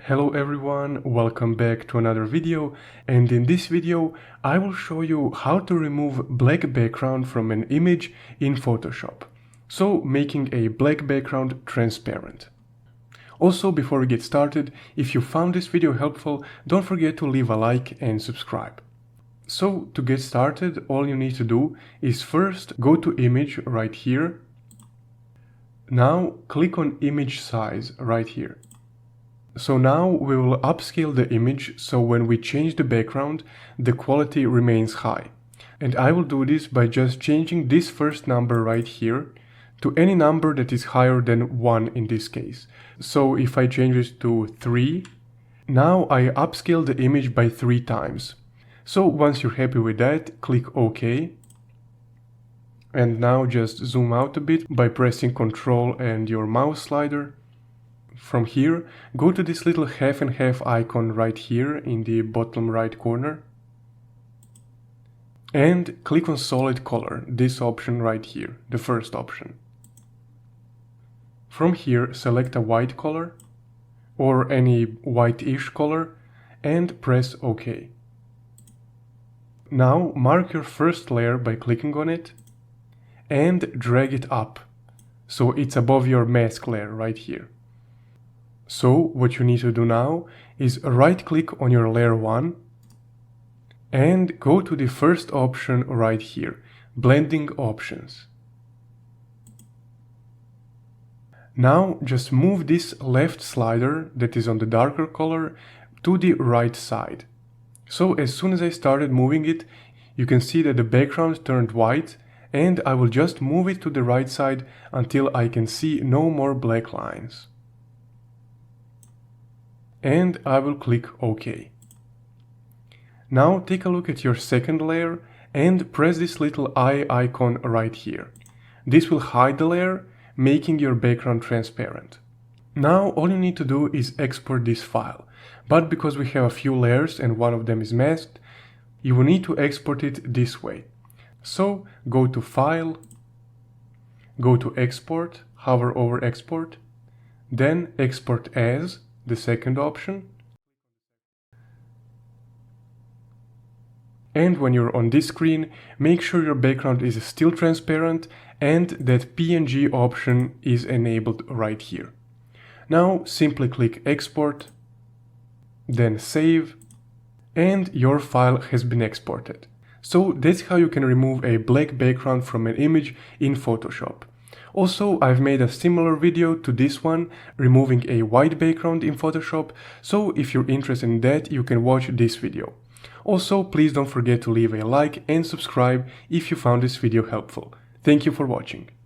Hello everyone, welcome back to another video, and in this video I will show you how to remove black background from an image in Photoshop, so making a black background transparent. Also, before we get started, if you found this video helpful, don't forget to leave a like and subscribe. So to get started, all you need to do is first go to image right here. Now click on image size right here. So now we will upscale the image, so when we change the background, the quality remains high. And I will do this by just changing this first number right here to any number that is higher than 1 in this case. So if I change it to 3, now I upscale the image by 3 times. So once you're happy with that, click OK. And now just zoom out a bit by pressing Ctrl and your mouse slider. From here, go to this little half and half icon right here in the bottom right corner. And click on solid color, this option right here, the first option. From here, select a white color or any whitish color and press OK. Now mark your first layer by clicking on it and drag it up, so it's above your mask layer right here. So what you need to do now is right click on your layer 1 and go to the first option right here, blending options. Now just move this left slider that is on the darker color to the right side. So as soon as I started moving it, you can see that the background turned white, and I will just move it to the right side until I can see no more black lines. And I will click OK. Now take a look at your second layer and press this little eye icon right here. This will hide the layer, making your background transparent. Now all you need to do is export this file, but because we have a few layers and one of them is masked, you will need to export it this way. So go to File, go to Export, hover over Export, then Export As, the second option. And when you're on this screen, make sure your background is still transparent and that PNG option is enabled right here. Now simply click Export, then Save, and your file has been exported. So that's how you can remove a black background from an image in Photoshop. Also, I've made a similar video to this one, removing a white background in Photoshop, so if you're interested in that, you can watch this video. Also, please don't forget to leave a like and subscribe if you found this video helpful. Thank you for watching.